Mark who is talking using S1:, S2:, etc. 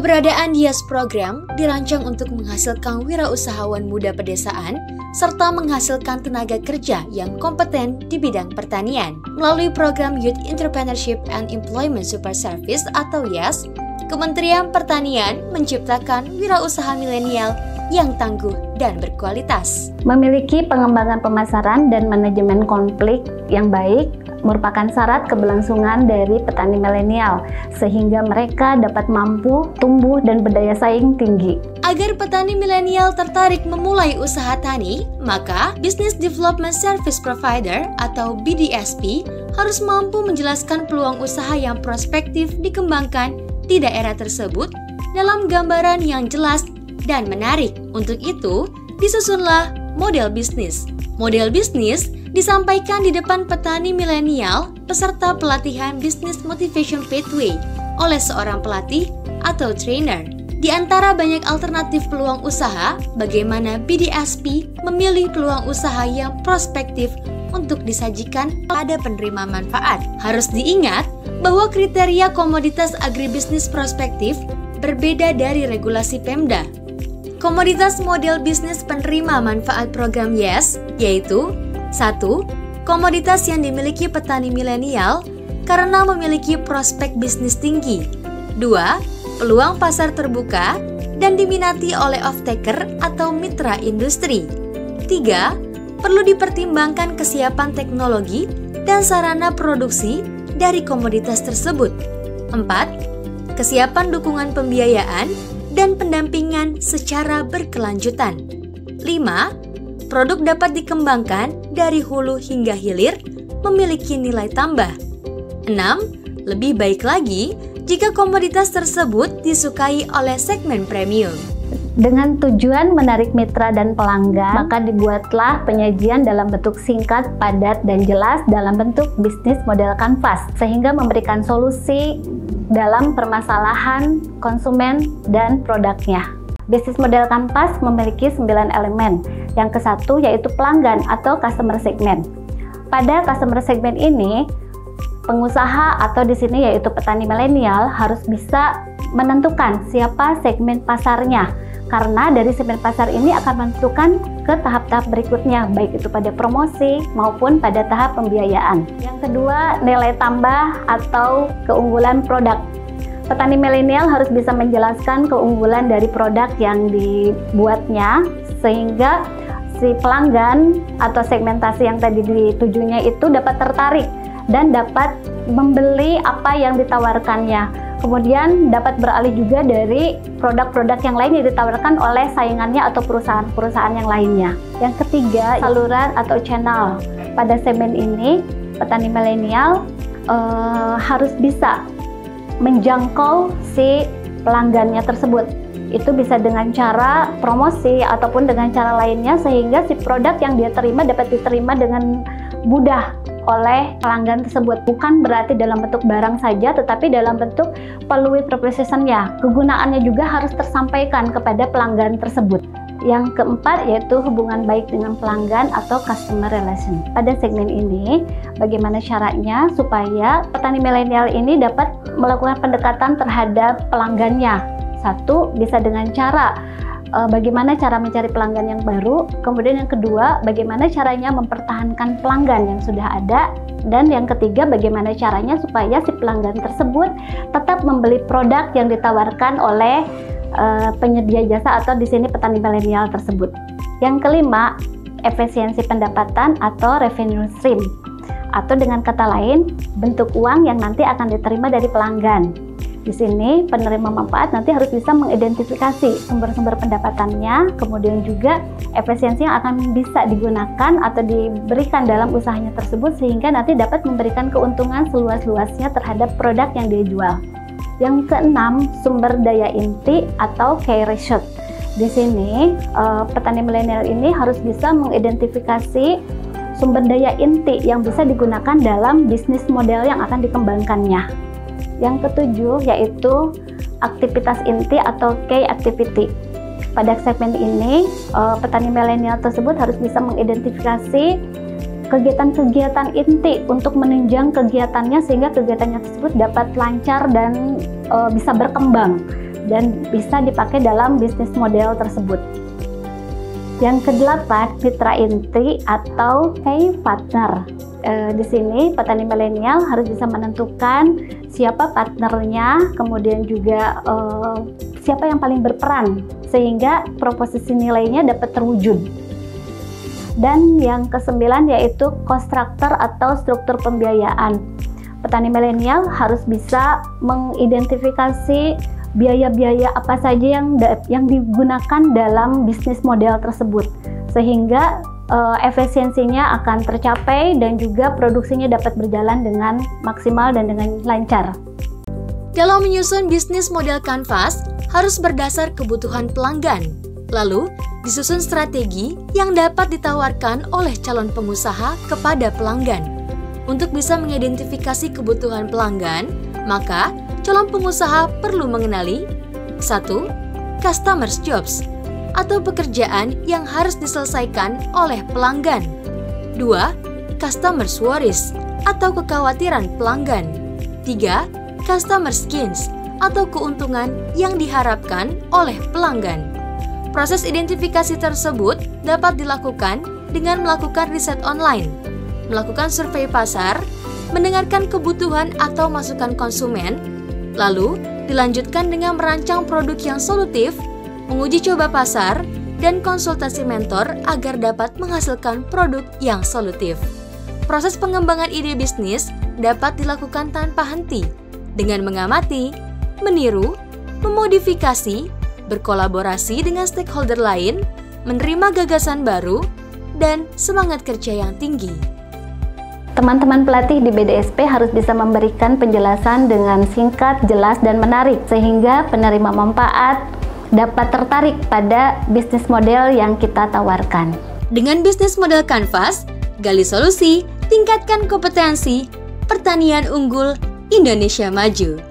S1: Keberadaan YES program dirancang untuk menghasilkan wirausahawan muda pedesaan serta menghasilkan tenaga kerja yang kompeten di bidang pertanian. Melalui program Youth Entrepreneurship and Employment Super Service atau YES, Kementerian Pertanian menciptakan wirausaha milenial yang tangguh dan berkualitas.
S2: Memiliki pengembangan pemasaran dan manajemen konflik yang baik merupakan syarat keberlangsungan dari petani milenial, sehingga mereka dapat mampu tumbuh dan berdaya saing tinggi.
S1: Agar petani milenial tertarik memulai usaha tani, maka Business Development Service Provider atau BDSP harus mampu menjelaskan peluang usaha yang prospektif dikembangkan di daerah tersebut dalam gambaran yang jelas dan menarik. Untuk itu, disusunlah model bisnis. Model bisnis disampaikan di depan petani milenial peserta pelatihan Business Motivation Pathway oleh seorang pelatih atau trainer. Di antara banyak alternatif peluang usaha, bagaimana BDSP memilih peluang usaha yang prospektif untuk disajikan pada penerima manfaat. Harus diingat bahwa kriteria komoditas agribisnis prospektif berbeda dari regulasi Pemda. Komoditas model bisnis penerima manfaat program YES yaitu 1. Komoditas yang dimiliki petani milenial karena memiliki prospek bisnis tinggi. 2. Peluang pasar terbuka dan diminati oleh off-taker atau mitra industri. 3. Perlu dipertimbangkan kesiapan teknologi dan sarana produksi dari komoditas tersebut. 4. Kesiapan dukungan pembiayaan dan pendampingan secara berkelanjutan. 5. Produk dapat dikembangkan dari hulu hingga hilir, memiliki nilai tambah. 6. Lebih baik lagi jika komoditas tersebut disukai oleh segmen premium.
S2: Dengan tujuan menarik mitra dan pelanggan, maka dibuatlah penyajian dalam bentuk singkat, padat, dan jelas dalam bentuk bisnis model kanvas, sehingga memberikan solusi dalam permasalahan konsumen dan produknya. Bisnis model kanvas memiliki 9 elemen. Yang ke-1 yaitu pelanggan atau customer segment. Pada customer segment ini, pengusaha atau di sini yaitu petani milenial harus bisa menentukan siapa segmen pasarnya. Karena dari segmen pasar ini akan menentukan ke tahap-tahap berikutnya, baik itu pada promosi maupun pada tahap pembiayaan. Yang kedua, nilai tambah atau keunggulan produk. Petani milenial harus bisa menjelaskan keunggulan dari produk yang dibuatnya, sehingga si pelanggan atau segmentasi yang tadi ditujunya itu dapat tertarik dan dapat membeli apa yang ditawarkannya. Kemudian dapat beralih juga dari produk-produk yang lain yang ditawarkan oleh saingannya atau perusahaan-perusahaan yang lainnya. Yang ketiga, saluran atau channel. Pada segmen ini, petani milenial harus bisa menjangkau si pelanggannya tersebut. Itu bisa dengan cara promosi ataupun dengan cara lainnya, sehingga si produk yang dia terima dapat diterima dengan mudah oleh pelanggan tersebut. Bukan berarti dalam bentuk barang saja, tetapi dalam bentuk fluid proposition-nya. Kegunaannya juga harus tersampaikan kepada pelanggan tersebut. Yang keempat yaitu hubungan baik dengan pelanggan atau customer relation. Pada segmen ini, bagaimana caranya supaya petani milenial ini dapat melakukan pendekatan terhadap pelanggannya. 1. Bisa dengan cara bagaimana cara mencari pelanggan yang baru. Kemudian yang kedua, bagaimana caranya mempertahankan pelanggan yang sudah ada. Dan yang ketiga, bagaimana caranya supaya si pelanggan tersebut tetap membeli produk yang ditawarkan oleh penyedia jasa atau di sini petani milenial tersebut. Yang kelima, efisiensi pendapatan atau revenue stream. Atau dengan kata lain, bentuk uang yang nanti akan diterima dari pelanggan. Di sini penerima manfaat nanti harus bisa mengidentifikasi sumber-sumber pendapatannya, kemudian juga efisiensi yang akan bisa digunakan atau diberikan dalam usahanya tersebut, sehingga nanti dapat memberikan keuntungan seluas-luasnya terhadap produk yang dia jual. Yang keenam, sumber daya inti atau key result. Di sini petani milenial ini harus bisa mengidentifikasi sumber daya inti yang bisa digunakan dalam bisnis model yang akan dikembangkannya. Yang ketujuh yaitu aktivitas inti atau key activity. Pada segmen ini, petani milenial tersebut harus bisa mengidentifikasi kegiatan-kegiatan inti untuk menunjang kegiatannya, sehingga kegiatannya tersebut dapat lancar dan bisa berkembang. dan bisa dipakai dalam bisnis model tersebut. Yang kedelapan, mitra inti atau key partner. Di sini petani milenial harus bisa menentukan siapa partnernya, kemudian juga siapa yang paling berperan sehingga proposisi nilainya dapat terwujud. Dan yang kesembilan yaitu cost structure atau struktur pembiayaan. Petani milenial harus bisa mengidentifikasi biaya-biaya apa saja yang digunakan dalam bisnis model tersebut, sehingga efisiensinya akan tercapai dan juga produksinya dapat berjalan dengan maksimal dan dengan lancar.
S1: Dalam menyusun bisnis model kanvas harus berdasar kebutuhan pelanggan, lalu disusun strategi yang dapat ditawarkan oleh calon pengusaha kepada pelanggan. Untuk bisa mengidentifikasi kebutuhan pelanggan, maka calon pengusaha perlu mengenali 1. Customers jobs atau pekerjaan yang harus diselesaikan oleh pelanggan. 2. Customers worries atau kekhawatiran pelanggan. 3. Customers gains atau keuntungan yang diharapkan oleh pelanggan. Proses identifikasi tersebut dapat dilakukan dengan melakukan riset online, melakukan survei pasar, mendengarkan kebutuhan atau masukan konsumen, lalu dilanjutkan dengan merancang produk yang solutif, menguji coba pasar, dan konsultasi mentor agar dapat menghasilkan produk yang solutif. Proses pengembangan ide bisnis dapat dilakukan tanpa henti dengan mengamati, meniru, memodifikasi, berkolaborasi dengan stakeholder lain, menerima gagasan baru, dan semangat kerja yang tinggi.
S2: Teman-teman pelatih di BDSP harus bisa memberikan penjelasan dengan singkat, jelas, dan menarik sehingga penerima manfaat dapat tertarik pada bisnis model yang kita tawarkan.
S1: Dengan bisnis model kanvas, gali solusi, tingkatkan kompetensi, pertanian unggul, Indonesia maju.